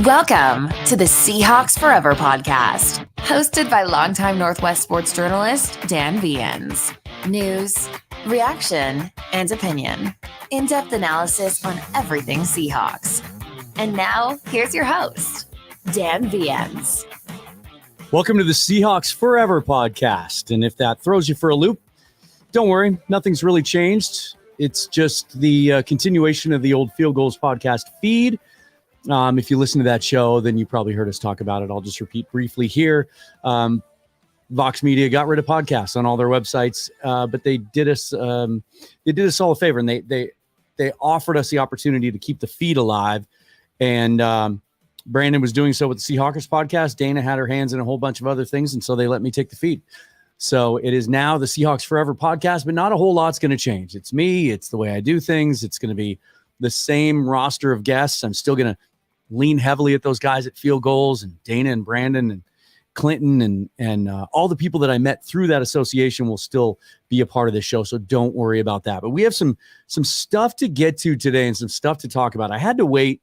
Welcome to the Seahawks Forever podcast, hosted by longtime Northwest sports journalist Dan Viens. News, reaction, and opinion. In-depth analysis on everything Seahawks. And now, here's your host, Dan Viens. Welcome to the Seahawks Forever podcast. And if that throws you for a loop, don't worry, nothing's really changed. It's just the continuation of the old Field Goals podcast feed. If you listen to that show, then you probably heard us talk about it. I'll just repeat briefly here. Vox Media got rid of podcasts on all their websites, but they did us all a favor, and they offered us the opportunity to keep the feed alive. And Brandon was doing so with the Seahawkers podcast. Dana had her hands in a whole bunch of other things, and so they let me take the feed. So it is now the Seahawks Forever podcast, but not a whole lot's going to change. It's me. It's the way I do things. It's going to be the same roster of guests. I'm still going to lean heavily at those guys at Field Goals and Dana and Brandon and Clinton and all the people that I met through that association will still be a part of this show. So don't worry about that. But we have some stuff to get to today and some stuff to talk about. I had to wait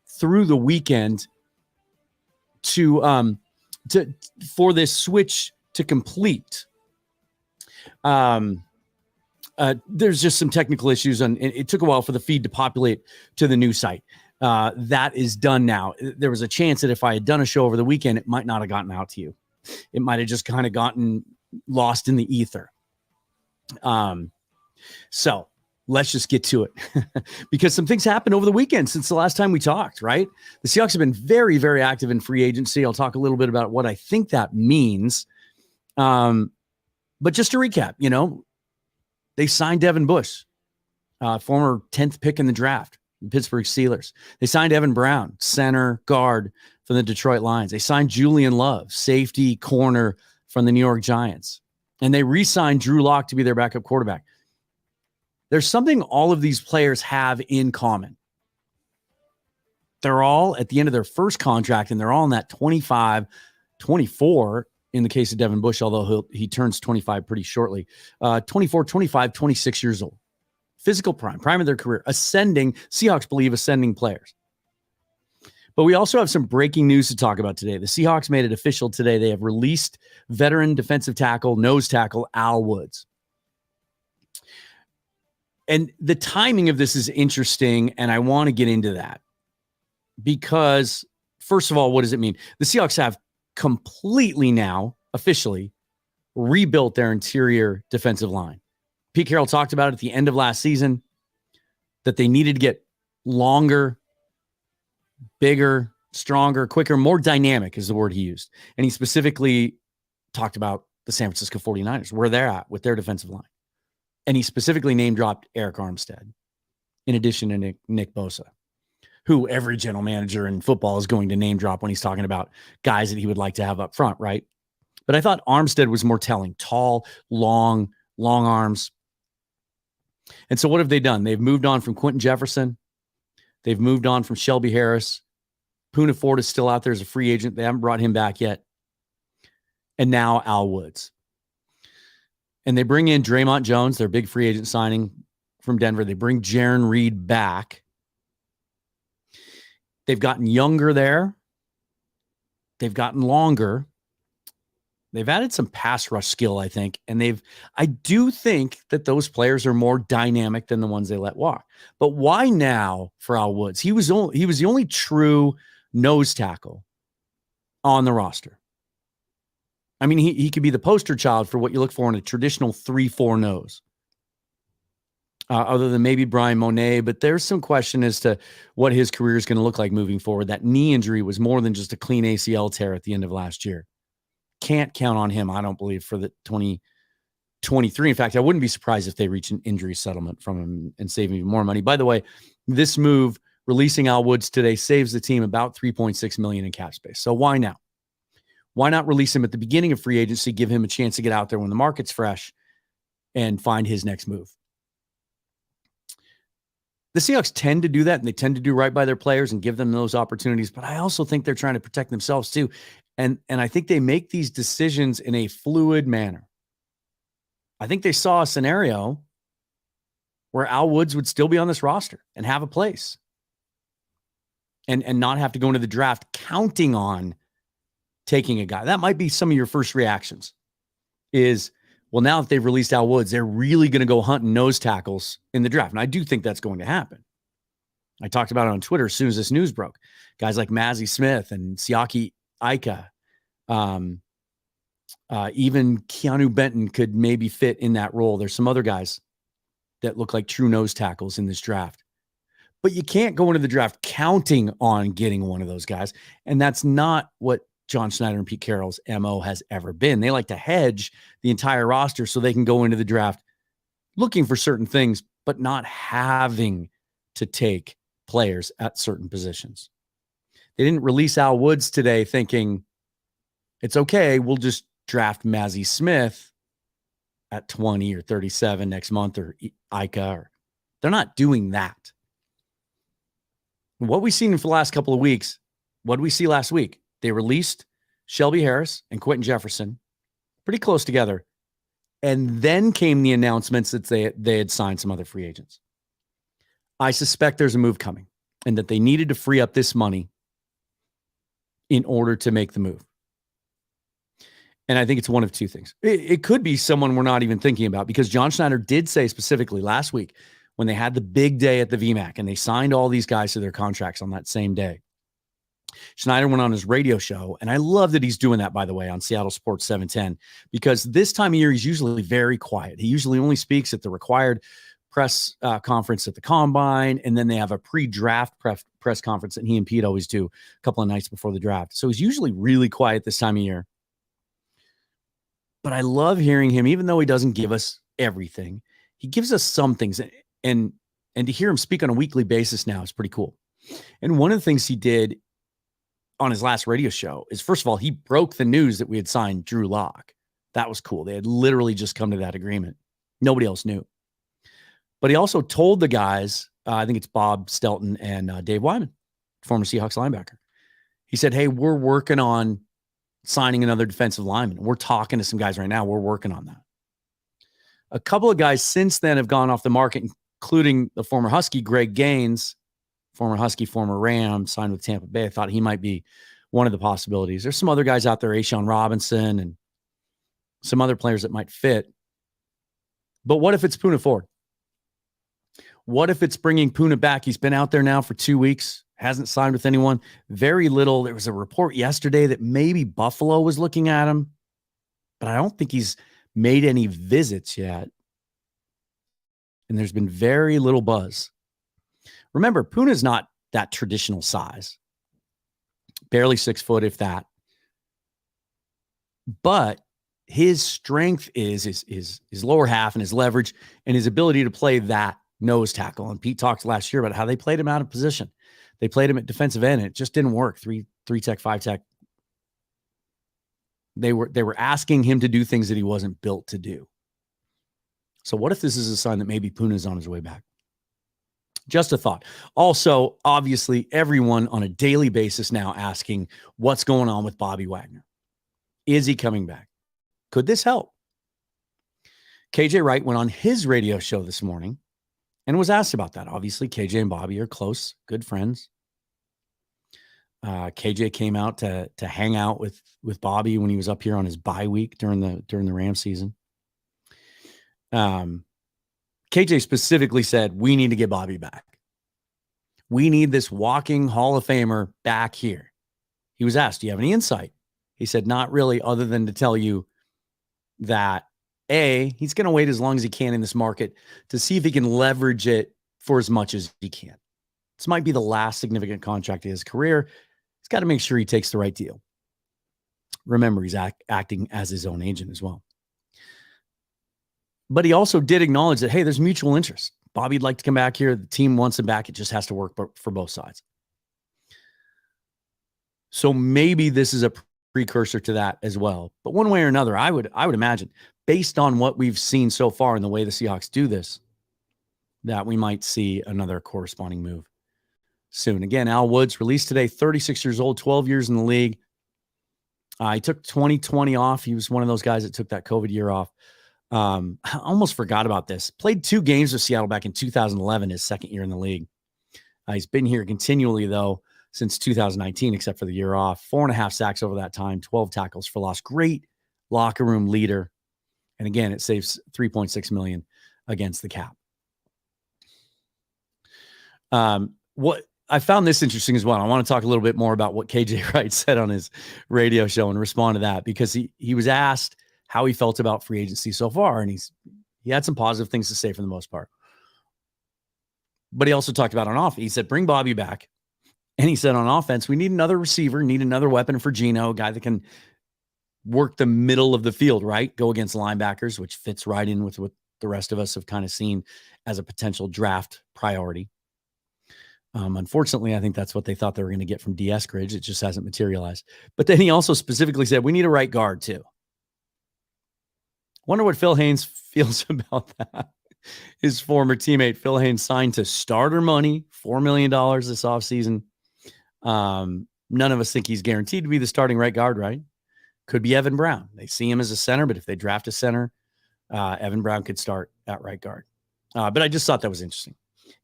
through the weekend for this switch to complete. There's just some technical issues, and it took a while for the feed to populate to the new site. That is done now. There was a chance that if I had done a show over the weekend, it might not have gotten out to you. It might have just kind of gotten lost in the ether. So let's just get to it because some things happened over the weekend since the last time we talked, right? The Seahawks have been very, very active in free agency. I'll talk a little bit about what I think that means. But just to recap, they signed Devin Bush, former 10th pick in the draft. Pittsburgh Steelers. They signed Evan Brown, center, guard from the Detroit Lions. They signed Julian Love, safety, corner from the New York Giants. And they re-signed Drew Lock to be their backup quarterback. There's something all of these players have in common. They're all at the end of their first contract, and they're all in that 25, 24 in the case of Devin Bush, although he turns 25 pretty shortly. 24, 25, 26 years old. Physical prime of their career, Seahawks believe ascending players. But we also have some breaking news to talk about today. The Seahawks made it official today. They have released veteran defensive tackle, nose tackle, Al Woods. And the timing of this is interesting, and I want to get into that. Because, first of all, what does it mean? The Seahawks have completely now, officially, rebuilt their interior defensive line. Pete Carroll talked about it at the end of last season, that they needed to get longer, bigger, stronger, quicker, more dynamic is the word he used. And he specifically talked about the San Francisco 49ers, where they're at with their defensive line. And he specifically name-dropped Eric Armstead, in addition to Nick Bosa, who every general manager in football is going to name-drop when he's talking about guys that he would like to have up front, right? But I thought Armstead was more telling. Tall, long arms. And so what have they done? They've moved on from Quentin Jefferson. They've moved on from Shelby Harris. Poona Ford is still out there as a free agent. They haven't brought him back yet. And now Al Woods. And they bring in Draymond Jones, their big free agent signing from Denver. They bring Jaron Reed back. They've gotten younger there. They've gotten longer. They've added some pass rush skill, I think, and I do think that those players are more dynamic than the ones they let walk. But why now for Al Woods? He was the only true nose tackle on the roster. I mean, he could be the poster child for what you look for in a traditional 3-4 nose. Other than maybe Brian Monet, but there's some question as to what his career is going to look like moving forward. That knee injury was more than just a clean ACL tear at the end of last year. Can't count on him, I don't believe, for the 2023. In fact, I wouldn't be surprised if they reach an injury settlement from him and save even more money. By the way, this move, releasing Al Woods today, saves the team about $3.6 million in cap space. So why now? Why not release him at the beginning of free agency, give him a chance to get out there when the market's fresh and find his next move? The Seahawks tend to do that, and they tend to do right by their players and give them those opportunities. But I also think they're trying to protect themselves too. And I think they make these decisions in a fluid manner. I think they saw a scenario where Al Woods would still be on this roster and have a place. and not have to go into the draft counting on taking a guy. That might be some of your first reactions is, well, now that they've released Al Woods, they're really going to go hunting nose tackles in the draft. And I do think that's going to happen. I talked about it on Twitter as soon as this news broke. Guys like Mazi Smith and Siaki Ika, even Keanu Benton could maybe fit in that role. There's some other guys that look like true nose tackles in this draft. But you can't go into the draft counting on getting one of those guys. And that's not what John Schneider and Pete Carroll's MO has ever been. They like to hedge the entire roster so they can go into the draft looking for certain things, but not having to take players at certain positions. They didn't release Al Woods today thinking it's okay, we'll just draft Mazi Smith at 20 or 37 next month, or Ika. They're not doing that. What we've seen for the last couple of weeks, what did we see last week? They released Shelby Harris and Quentin Jefferson pretty close together. And then came the announcements that they had signed some other free agents. I suspect there's a move coming and that they needed to free up this money in order to make the move. And I think it's one of two things. It could be someone we're not even thinking about, because John Schneider did say specifically last week when they had the big day at the VMAC and they signed all these guys to their contracts on that same day. Schneider went on his radio show, and I love that he's doing that, by the way, on Seattle Sports 710, because this time of year, he's usually very quiet. He usually only speaks at the required press conference at the Combine, and then they have a pre-draft press conference that he and Pete always do a couple of nights before the draft. So he's usually really quiet this time of year. But I love hearing him, even though he doesn't give us everything. He gives us some things, and to hear him speak on a weekly basis now is pretty cool. And one of the things he did on his last radio show is, first of all, he broke the news that we had signed Drew Lock. That was cool. They had literally just come to that agreement. Nobody else knew. But he also told the guys, I think it's Bob Stelton and Dave Wyman, former Seahawks linebacker. He said, hey, we're working on signing another defensive lineman. We're talking to some guys right now. We're working on that. A couple of guys since then have gone off the market, including the former Husky, Greg Gaines, former Husky, former Ram, signed with Tampa Bay. I thought he might be one of the possibilities. There's some other guys out there, Ashawn Robinson and some other players that might fit. But what if it's Poona Ford? What if it's bringing Poona back? He's been out there now for 2 weeks, hasn't signed with anyone. Very little. There was a report yesterday that maybe Buffalo was looking at him, but I don't think he's made any visits yet. And there's been very little buzz. Remember, Poona's not that traditional size. Barely 6 foot, if that. But his strength is his lower half and his leverage and his ability to play that nose tackle. And Pete talked last year about how they played him out of position. They played him at defensive end, and it just didn't work. Three tech, 5 tech. They were asking him to do things that he wasn't built to do. So what if this is a sign that maybe Poona's on his way back? Just a thought. Also, obviously, everyone on a daily basis now asking what's going on with Bobby Wagner. Is he coming back? Could this help? KJ Wright went on his radio show this morning and was asked about that. Obviously, KJ and Bobby are close, good friends. KJ came out to hang out with Bobby when he was up here on his bye week during the Ram season. KJ specifically said, we need to get Bobby back. We need this walking Hall of Famer back here. He was asked, do you have any insight? He said, not really, other than to tell you that he's going to wait as long as he can in this market to see if he can leverage it for as much as he can. This might be the last significant contract of his career. He's got to make sure he takes the right deal. Remember, he's acting as his own agent as well. But he also did acknowledge that, hey, there's mutual interest. Bobby'd like to come back here. The team wants him back. It just has to work for both sides. So maybe this is a precursor to that as well. But one way or another, I would imagine, based on what we've seen so far and the way the Seahawks do this, that we might see another corresponding move soon. Again, Al Woods released today, 36 years old, 12 years in the league. He took 2020 off. He was one of those guys that took that COVID year off. I almost forgot about this. Played 2 games with Seattle back in 2011, his second year in the league. He's been here continually, though, since 2019, except for the year off. 4.5 sacks over that time, 12 tackles for loss. Great locker room leader. And again, it saves $3.6 million against the cap. What I found this interesting as well. I want to talk a little bit more about what KJ Wright said on his radio show and respond to that, because he was asked how he felt about free agency so far, and he had some positive things to say for the most part. But he also talked about on offense. He said, bring Bobby back. And he said on offense, we need another receiver, need another weapon for Geno, a guy that can work the middle of the field, right? Go against linebackers, which fits right in with what the rest of us have kind of seen as a potential draft priority. Unfortunately, I think that's what they thought they were going to get from D. Eskridge. It just hasn't materialized. But then he also specifically said, we need a right guard too. Wonder what Phil Haynes feels about that. His former teammate, Phil Haynes, signed to starter money, $4 million this offseason. None of us think he's guaranteed to be the starting right guard, right? Could be Evan Brown. They see him as a center, but if they draft a center, Evan Brown could start at right guard. But I just thought that was interesting.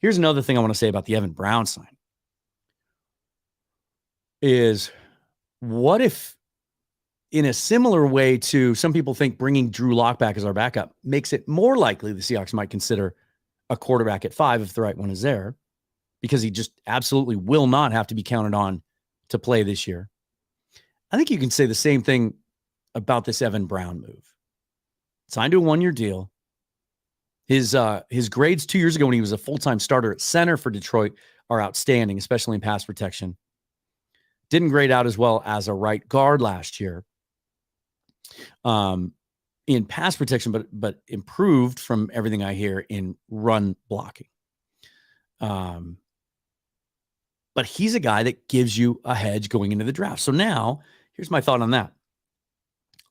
Here's another thing I want to say about the Evan Brown sign is, what if, in a similar way to some people think bringing Drew Lock back as our backup makes it more likely the Seahawks might consider a quarterback at 5 if the right one is there, because he just absolutely will not have to be counted on to play this year. I think you can say the same thing about this Evan Brown move. Signed to a 1-year deal. His grades 2 years ago when he was a full-time starter at center for Detroit are outstanding, especially in pass protection. Didn't grade out as well as a right guard last year in pass protection, but improved from everything I hear in run blocking. But he's a guy that gives you a hedge going into the draft. So now, here's my thought on that.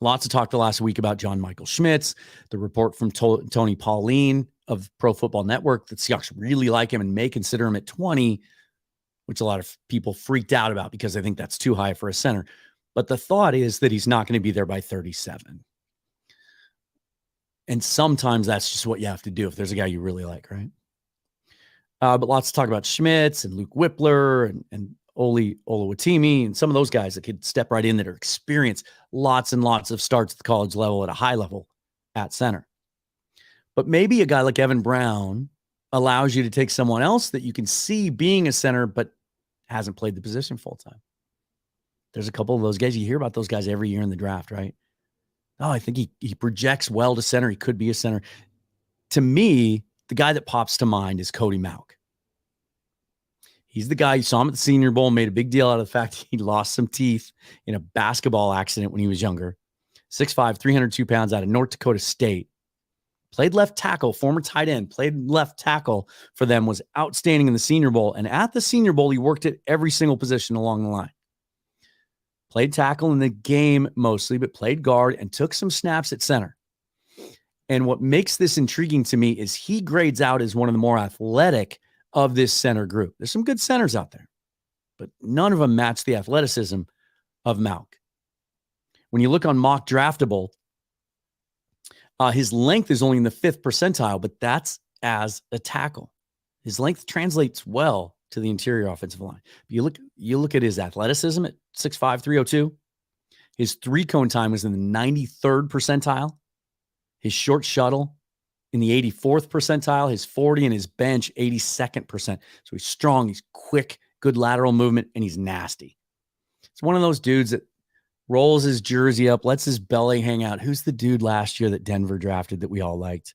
Lots of talk the last week about John Michael Schmitz, the report from Tony Pauline of Pro Football Network that Seahawks really like him and may consider him at 20, which a lot of people freaked out about because they think that's too high for a center. But the thought is that he's not going to be there by 37. And sometimes that's just what you have to do if there's a guy you really like, right? But lots to talk about Schmitz and Luke Whippler and Oli Oluwatimi and some of those guys that could step right in that are experienced. Lots and lots of starts at the college level at a high level at center. But maybe a guy like Evan Brown allows you to take someone else that you can see being a center but hasn't played the position full time. There's a couple of those guys. You hear about those guys every year in the draft, right? Oh, I think he projects well to center. He could be a center. To me, the guy that pops to mind is Cody Mauch. He's the guy, you saw him at the Senior Bowl, made a big deal out of the fact he lost some teeth in a basketball accident when he was younger. 6'5", 302 pounds, out of North Dakota State. Played left tackle, former tight end, played left tackle for them, was outstanding in the Senior Bowl. And at the Senior Bowl, he worked at every single position along the line. Played tackle in the game mostly, but played guard and took some snaps at center. And what makes this intriguing to me is he grades out as one of the more athletic of this center group. There's some good centers out there, but none of them match the athleticism of Mauch. When you look on Mock Draftable, his length is only in the 5th percentile, but that's as a tackle. His length translates well to the interior offensive line. You look at his athleticism at 6'5", 302. His 3-cone time was in the 93rd percentile. His short shuttle in the 84th percentile. His 40 and his bench, 82nd percent. So he's strong, he's quick, good lateral movement, and he's nasty. It's one of those dudes that rolls his jersey up, lets his belly hang out. Who's the dude last year that Denver drafted that we all liked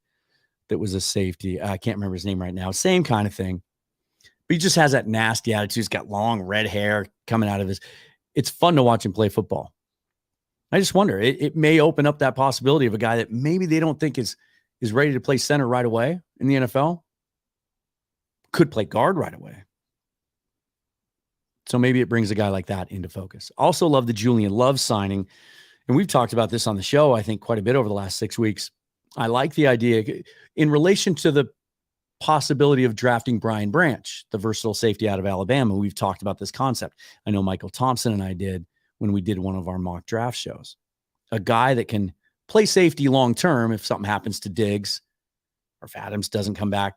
that was a safety? I can't remember his name right now. Same kind of thing. But he just has that nasty attitude. He's got long red hair coming out of his. It's fun to watch him play football. I just wonder, it may open up that possibility of a guy that maybe they don't think is ready to play center right away in the NFL. Could play guard right away. So maybe it brings a guy like that into focus. Also love the Julian Love signing. And we've talked about this on the show, I think, quite a bit over the last 6 weeks. I like the idea in relation to the possibility of drafting Brian Branch, the versatile safety out of Alabama. We've talked about this concept. I know Michael Thompson and I did when we did one of our mock draft shows. A guy that can play safety long-term if something happens to Diggs or if Adams doesn't come back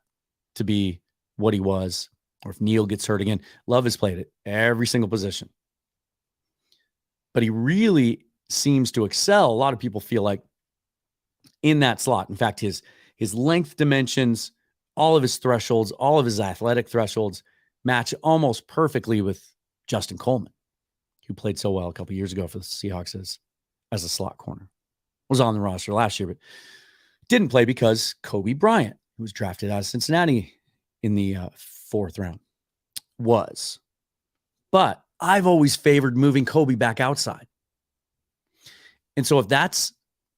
to be what he was or if Neal gets hurt again. Love has played at every single position. But he really seems to excel. A lot of people feel like in that slot. In fact, his length dimensions, all of his thresholds, all of his athletic thresholds match almost perfectly with Justin Coleman, who played so well a couple years ago for the Seahawks as a slot corner. Was on the roster last year, but didn't play because Kobe Bryant, who was drafted out of Cincinnati in the 4th round, was. But I've always favored moving Kobe back outside. And so if that's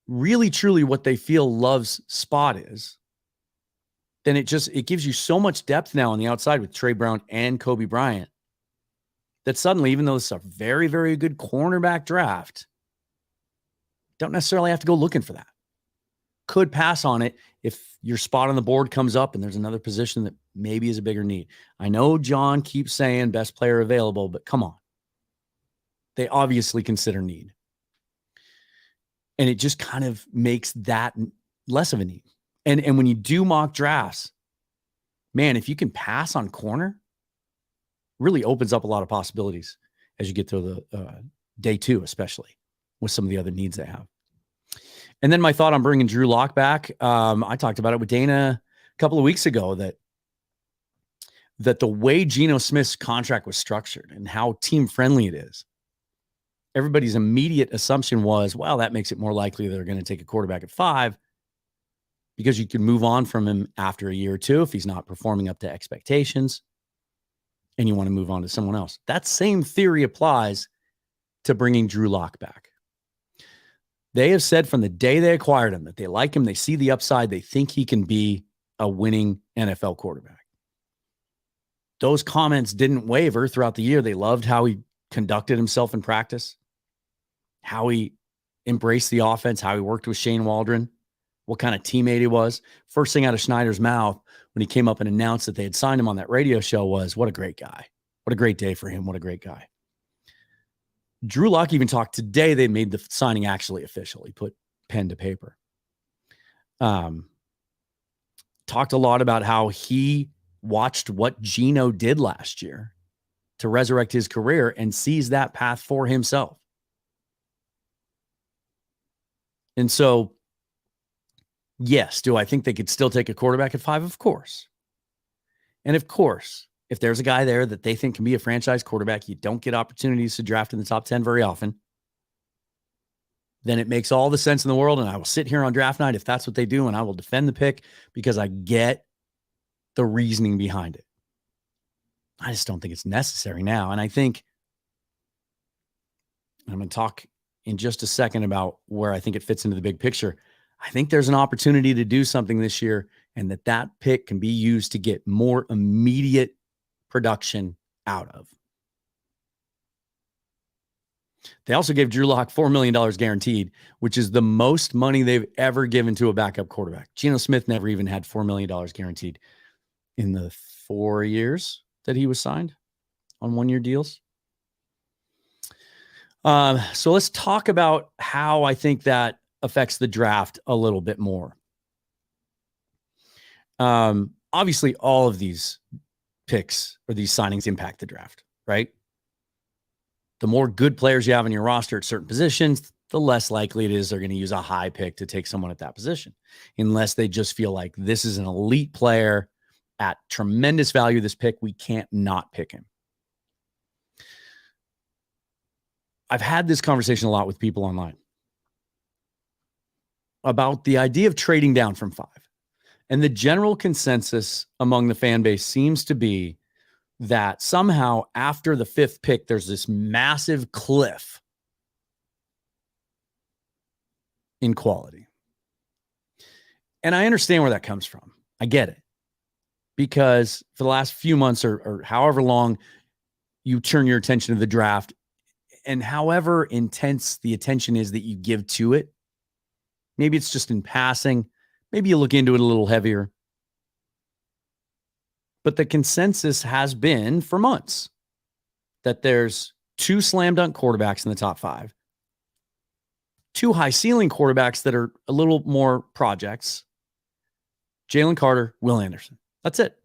really truly what they feel Love's spot is, then it gives you so much depth now on the outside with Trey Brown and Kobe Bryant that suddenly, even though it's a very, very good cornerback draft, don't necessarily have to go looking for that. Could pass on it if your spot on the board comes up and there's another position that maybe is a bigger need. I know John keeps saying best player available, but come on. They obviously consider need. And it just kind of makes that less of a need. And when you do mock drafts, man, if you can pass on corner, really opens up a lot of possibilities as you get to the day 2, especially with some of the other needs they have. And then my thought on bringing Drew Lock back, I talked about it with Dana a couple of weeks ago, that the way Geno Smith's contract was structured and how team-friendly it is, everybody's immediate assumption was, well, that makes it more likely they're going to take a quarterback at 5 because you can move on from him after a year or 2 if he's not performing up to expectations and you want to move on to someone else. That same theory applies to bringing Drew Lock back. They have said from the day they acquired him that they like him, they see the upside, they think he can be a winning NFL quarterback. Those comments didn't waver throughout the year. They loved how he conducted himself in practice, how he embraced the offense, how he worked with Shane Waldron, what kind of teammate he was. First thing out of Schneider's mouth when he came up and announced that they had signed him on that radio show was, what a great guy. What a great day for him. What a great guy. Drew Lock even talked today. They made the signing actually official. He put pen to paper. Talked a lot about how he watched what Geno did last year to resurrect his career and sees that path for himself. And so, yes, do I think they could still take a quarterback at 5? Of course. And of course, if there's a guy there that they think can be a franchise quarterback, you don't get opportunities to draft in the top 10 very often, then it makes all the sense in the world. And I will sit here on draft night if that's what they do, and I will defend the pick because I get the reasoning behind it. I just don't think it's necessary now. And I think I'm going to talk in just a second about where I think it fits into the big picture. I think there's an opportunity to do something this year, and that pick can be used to get more immediate production out of. They also gave Drew Lock $4 million guaranteed, which is the most money they've ever given to a backup quarterback. Geno Smith never even had $4 million guaranteed in the 4 years that he was signed on one-year deals. So let's talk about how I think that affects the draft a little bit more. Obviously, all of these picks or these signings impact the draft, right? The more good players you have in your roster at certain positions, the less likely it is they're going to use a high pick to take someone at that position, unless they just feel like this is an elite player at tremendous value. This pick, we can't not pick him. I've had this conversation a lot with people online about the idea of trading down from 5. And the general consensus among the fan base seems to be that somehow after the 5th pick, there's this massive cliff in quality. And I understand where that comes from. I get it. Because for the last few months or however long you turn your attention to the draft, and however intense the attention is that you give to it, maybe it's just in passing, maybe you look into it a little heavier. But the consensus has been for months that there's 2 slam dunk quarterbacks in the top 5, 2 high ceiling quarterbacks that are a little more projects, Jalen Carter, Will Anderson. That's it.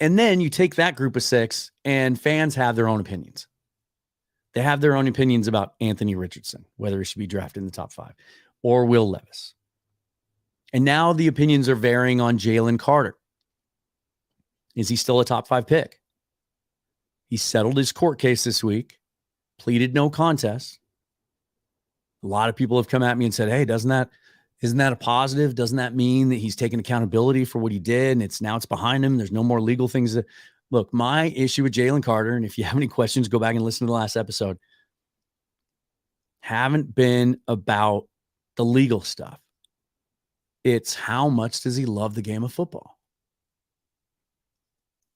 And then you take that group of 6 and fans have their own opinions. They have their own opinions about Anthony Richardson, whether he should be drafted in the top 5, or Will Levis. And now the opinions are varying on Jalen Carter. Is he still a top 5 pick? He settled his court case this week, pleaded no contest. A lot of people have come at me and said, hey, isn't that a positive? Doesn't that mean that he's taking accountability for what he did and it's behind him? There's no more legal things. Look, my issue with Jalen Carter, and if you have any questions, go back and listen to the last episode, haven't been about the legal stuff. It's how much does he love the game of football?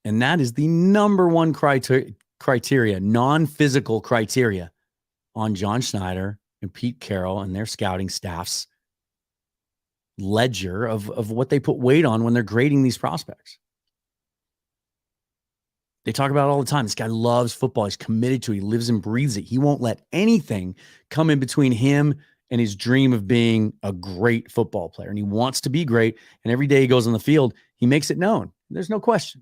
And that is the number one criteria, non-physical criteria on John Schneider and Pete Carroll and their scouting staff's ledger of what they put weight on when they're grading these prospects. They talk about it all the time. This guy loves football. He's committed to it. He lives and breathes it. He won't let anything come in between him and his dream of being a great football player. And he wants to be great. And every day he goes on the field, he makes it known. There's no question.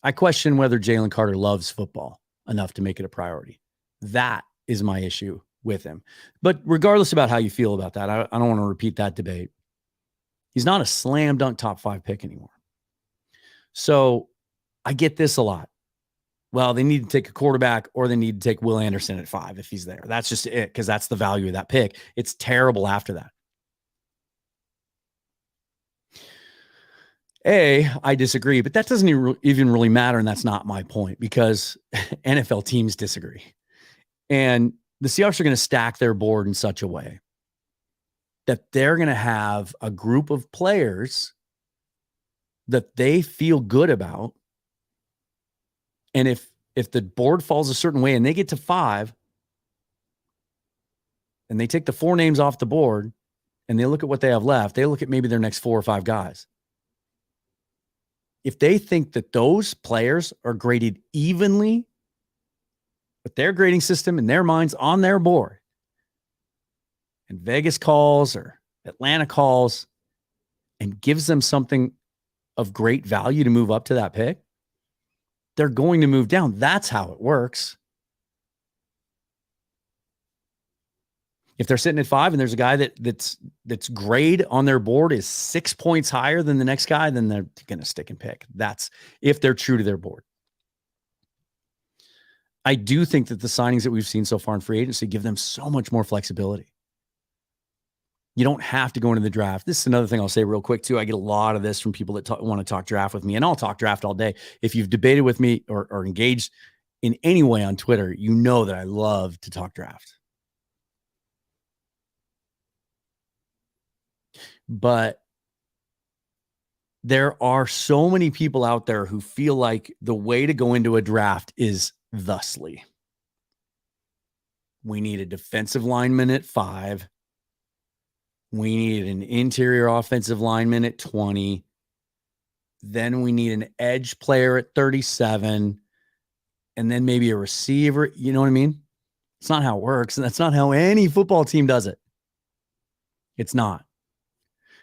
I question whether Jalen Carter loves football enough to make it a priority. That is my issue with him. But regardless about how you feel about that, I don't want to repeat that debate. He's not a slam dunk top 5 pick anymore. So I get this a lot. Well, they need to take a quarterback or they need to take Will Anderson at 5 if he's there. That's just it, because that's the value of that pick. It's terrible after that. I disagree, but that doesn't even really matter, and that's not my point, because NFL teams disagree. And the Seahawks are going to stack their board in such a way that they're going to have a group of players that they feel good about. And if the board falls a certain way and they get to 5 and they take the 4 names off the board and they look at what they have left, they look at maybe their next 4 or 5 guys. If they think that those players are graded evenly with their grading system in their minds on their board, and Vegas calls or Atlanta calls and gives them something of great value to move up to that pick, they're going to move down. That's how it works. If they're sitting at 5 and there's a guy that's grade on their board is 6 points higher than the next guy, then they're going to stick and pick. That's if they're true to their board. I do think that the signings that we've seen so far in free agency give them so much more flexibility. You don't have to go into the draft. This is another thing I'll say real quick too. I get a lot of this from people that want to talk draft with me, and I'll talk draft all day. If you've debated with me or engaged in any way on Twitter, you know that I love to talk draft. But there are so many people out there who feel like the way to go into a draft is thusly. We need a defensive lineman at 5. We need an interior offensive lineman at 20. Then we need an edge player at 37. And then maybe a receiver. You know what I mean? It's not how it works. And that's not how any football team does it. It's not.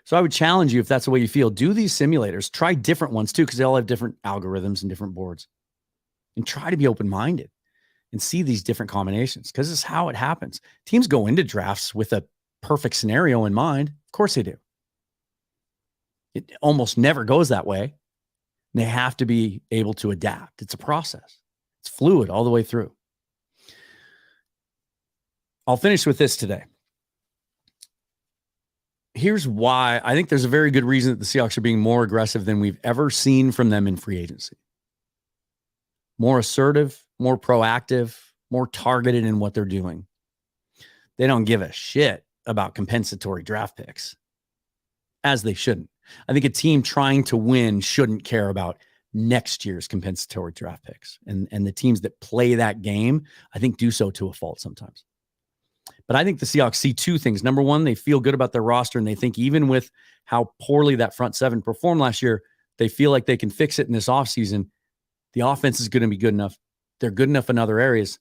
So I would challenge you, if that's the way you feel, do these simulators. Try different ones too, because they all have different algorithms and different boards. And try to be open-minded and see these different combinations, because it's how it happens. Teams go into drafts with a perfect scenario in mind. Of course they do. It almost never goes that way. They have to be able to adapt. It's a process. It's fluid all the way through. I'll finish with this today. Here's why I think there's a very good reason that the Seahawks are being more aggressive than we've ever seen from them in free agency. More assertive, more proactive, more targeted in what they're doing. They don't give a shit about compensatory draft picks, as they shouldn't. I think a team trying to win shouldn't care about next year's compensatory draft picks. And the teams that play that game, I think, do so to a fault sometimes. But I think the Seahawks see 2 things. Number one, they feel good about their roster, and they think even with how poorly that front 7 performed last year, they feel like they can fix it in this offseason. The offense is going to be good enough. They're good enough in other areas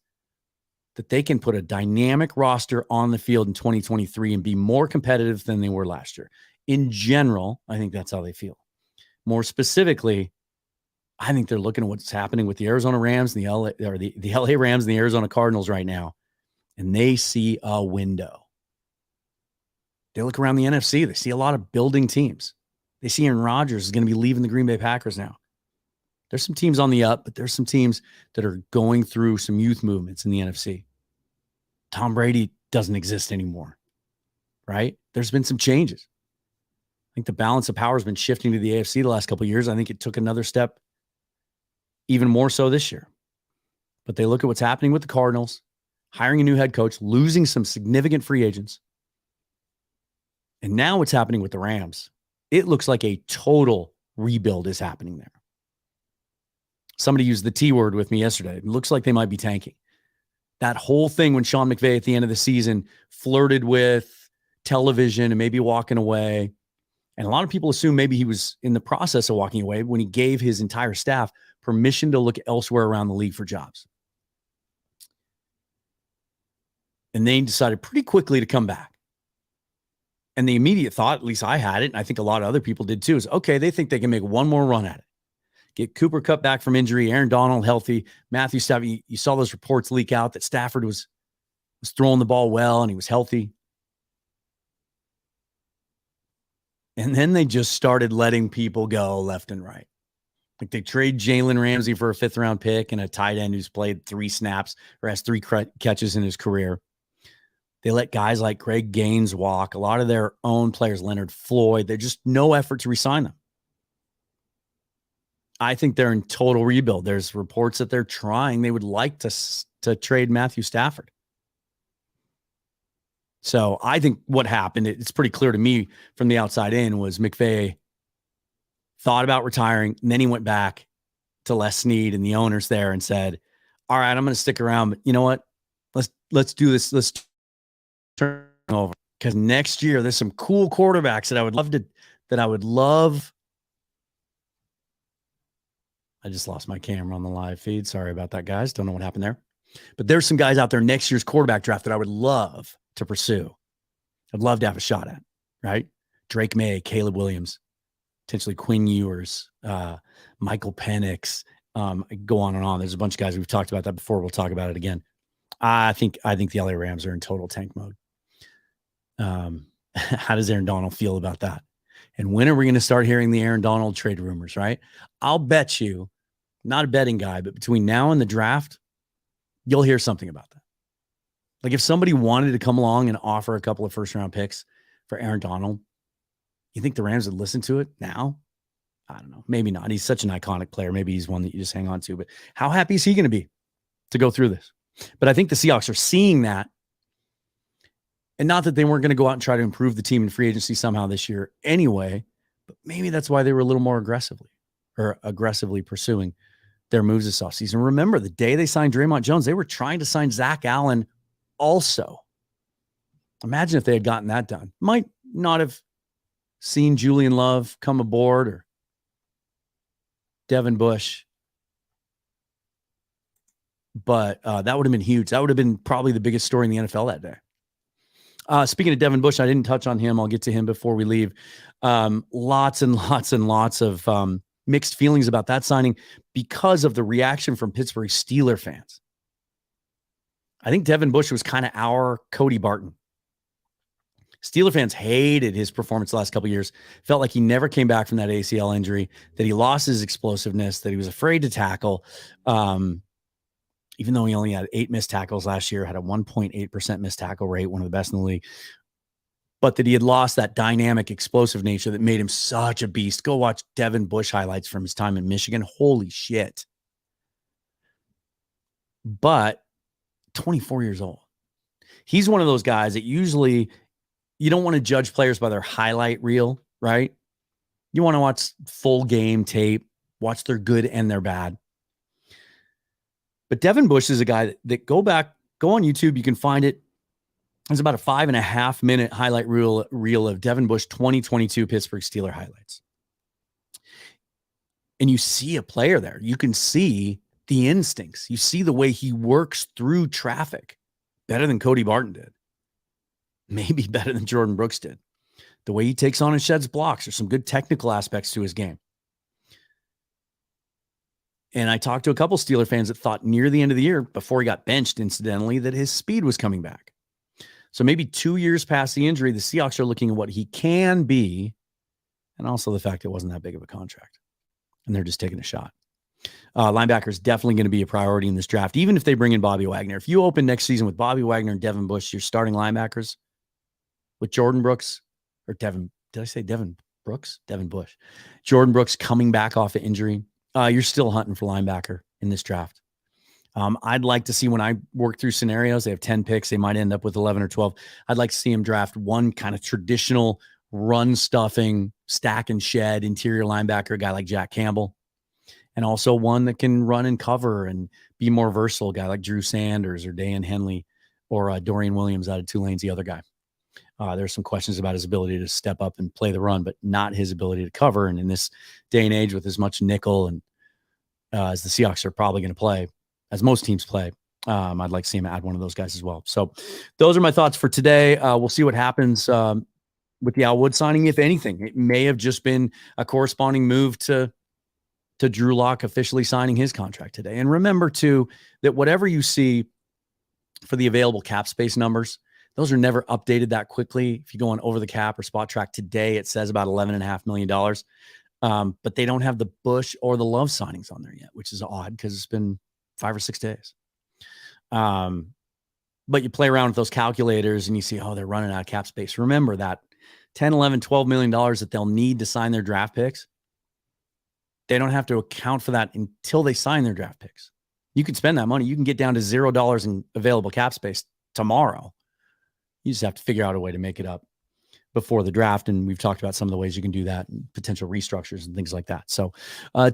that they can put a dynamic roster on the field in 2023 and be more competitive than they were last year. In general, I think that's how they feel. More specifically, I think they're looking at what's happening with the Arizona Rams and the LA Rams and the Arizona Cardinals right now, and they see a window. They look around the NFC. They see a lot of building teams. They see Aaron Rodgers is going to be leaving the Green Bay Packers now. There's some teams on the up, but there's some teams that are going through some youth movements in the NFC. Tom Brady doesn't exist anymore, right? There's been some changes. I think the balance of power has been shifting to the AFC the last couple of years. I think it took another step, even more so this year. But they look at what's happening with the Cardinals, hiring a new head coach, losing some significant free agents. And now what's happening with the Rams. It looks like a total rebuild is happening there. Somebody used the T word with me yesterday. It looks like they might be tanking. That whole thing when Sean McVay at the end of the season flirted with television and maybe walking away. And a lot of people assume maybe he was in the process of walking away when he gave his entire staff permission to look elsewhere around the league for jobs. And they decided pretty quickly to come back. And the immediate thought, at least I had it, and I think a lot of other people did too, is, okay, they think they can make one more run at it. Get Cooper Kupp back from injury, Aaron Donald healthy, Matthew Stafford. You saw those reports leak out that Stafford was throwing the ball well and he was healthy. And then they just started letting people go left and right. Like they trade Jalen Ramsey for a 5th-round pick and a tight end who's played 3 snaps or has 3 catches in his career. They let guys like Greg Gaines walk. A lot of their own players, Leonard Floyd, they're just no effort to re-sign them. I think they're in total rebuild. There's reports that they're trying. They would like to trade Matthew Stafford. So I think what happened, it's pretty clear to me from the outside in, was McVay thought about retiring, and then he went back to Les Snead and the owners there and said, all right, I'm going to stick around, but you know what? Let's do this. Let's turn over, because next year there's some cool quarterbacks that I would love. I just lost my camera on the live feed. Sorry about that, guys. Don't know what happened there. But there's some guys out there next year's quarterback draft that I would love to pursue. I'd love to have a shot at, right? Drake May, Caleb Williams, potentially Quinn Ewers, Michael Penix. I go on and on. There's a bunch of guys. We've talked about that before. We'll talk about it again. I think the LA Rams are in total tank mode. How does Aaron Donald feel about that? And when are we going to start hearing the Aaron Donald trade rumors, right? I'll bet you, not a betting guy, but between now and the draft, you'll hear something about that. Like if somebody wanted to come along and offer a couple of 1st-round picks for Aaron Donald, you think the Rams would listen to it now? I don't know. Maybe not. He's such an iconic player. Maybe he's one that you just hang on to. But how happy is he going to be to go through this? But I think the Seahawks are seeing that. And not that they weren't going to go out and try to improve the team in free agency somehow this year anyway, but maybe that's why they were a little more aggressively pursuing their moves this offseason. Remember, the day they signed Draymond Jones, they were trying to sign Zach Allen also. Imagine if they had gotten that done. Might not have seen Julian Love come aboard or Devin Bush. But that would have been huge. That would have been probably the biggest story in the NFL that day. Speaking of Devin Bush, I didn't touch on him. I'll get to him before we leave. Lots and lots of mixed feelings about that signing because of the reaction from Pittsburgh Steelers fans. I think Devin Bush was kind of our Cody Barton. Steelers fans hated his performance the last couple of years, felt like he never came back from that ACL injury, that he lost his explosiveness, that he was afraid to tackle. Even though he only had 8 missed tackles last year, had a 1.8% missed tackle rate, one of the best in the league, but that he had lost that dynamic, explosive nature that made him such a beast. Go watch Devin Bush highlights from his time in Michigan. Holy shit. But 24 years old. He's one of those guys that usually you don't want to judge players by their highlight reel, right? You want to watch full game tape, watch their good and their bad. But Devin Bush is a guy that go on YouTube. You can find it. There's about a 5.5-minute highlight reel of Devin Bush 2022 Pittsburgh Steelers highlights. And you see a player there. You can see the instincts. You see the way he works through traffic better than Cody Barton did. Maybe better than Jordan Brooks did. The way he takes on and sheds blocks. There's some good technical aspects to his game. And I talked to a couple Steeler fans that thought near the end of the year, before he got benched, incidentally, that his speed was coming back. So maybe 2 years past the injury, the Seahawks are looking at what he can be, and also the fact it wasn't that big of a contract. And they're just taking a shot. Linebacker is definitely going to be a priority in this draft, even if they bring in Bobby Wagner. If you open next season with Bobby Wagner and Devin Bush, your starting linebackers, with Jordan Brooks, or Devin, did I say Devin Brooks? Devin Bush. Jordan Brooks coming back off of injury. You're still hunting for linebacker in this draft. I'd like to see, when I work through scenarios, they have 10 picks. They might end up with 11 or 12. I'd like to see him draft one kind of traditional run stuffing, stack and shed interior linebacker, a guy like Jack Campbell. And also one that can run and cover and be more versatile, a guy like Drew Sanders or Dan Henley or Dorian Williams out of Tulane's the other guy. There's some questions about his ability to step up and play the run, but not his ability to cover. And in this day and age, with as much nickel and as the Seahawks are probably going to play, as most teams play, I'd like to see him add one of those guys as well. So those are my thoughts for today. We'll see what happens with the Al Wood signing. If anything, it may have just been a corresponding move to Drew Lock officially signing his contract today. And remember, too, that whatever you see for the available cap space numbers, those are never updated that quickly. If you go on Over the Cap or Spot Track today, it says about $11.5 million. But they don't have the Bush or the Love signings on there yet, which is odd because it's been 5 or 6 days. But you play around with those calculators and you see, oh, they're running out of cap space. Remember that $10, $11, $12 million that they'll need to sign their draft picks. They don't have to account for that until they sign their draft picks. You can spend that money. You can get down to $0 in available cap space tomorrow. You just have to figure out a way to make it up before the draft. And we've talked about some of the ways you can do that, and potential restructures and things like that. So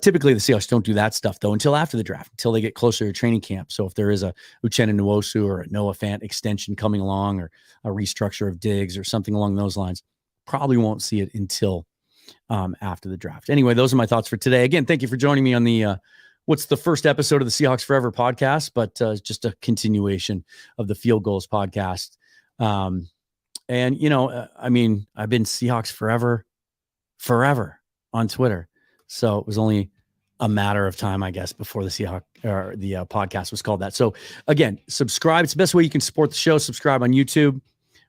typically the Seahawks don't do that stuff, though, until after the draft, until they get closer to training camp. So if there is a Uchenna Nwosu or a Noah Fant extension coming along, or a restructure of Diggs or something along those lines, probably won't see it until after the draft. Anyway, those are my thoughts for today. Again, thank you for joining me on the what's the first episode of the Seahawks Forever podcast, but just a continuation of the Field Goals podcast. And, I've been Seahawks forever on Twitter. So it was only a matter of time, I guess, before the podcast was called that. So again, subscribe. It's the best way you can support the show. Subscribe on YouTube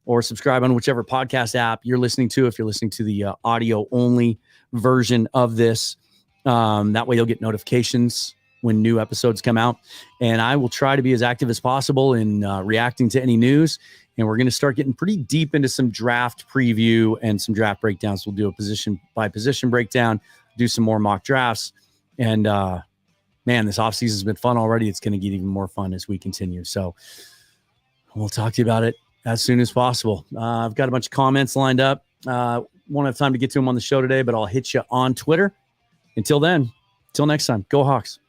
or subscribe on whichever podcast app you're listening to. If you're listening to the audio only version of this, that way you'll get notifications when new episodes come out. And I will try to be as active as possible in reacting to any news. And we're going to start getting pretty deep into some draft preview and some draft breakdowns. We'll do a position by position breakdown, do some more mock drafts. And man, this offseason has been fun already. It's going to get even more fun as we continue. So we'll talk to you about it as soon as possible. I've got a bunch of comments lined up. Won't have time to get to them on the show today, but I'll hit you on Twitter. Until then, till next time, go Hawks.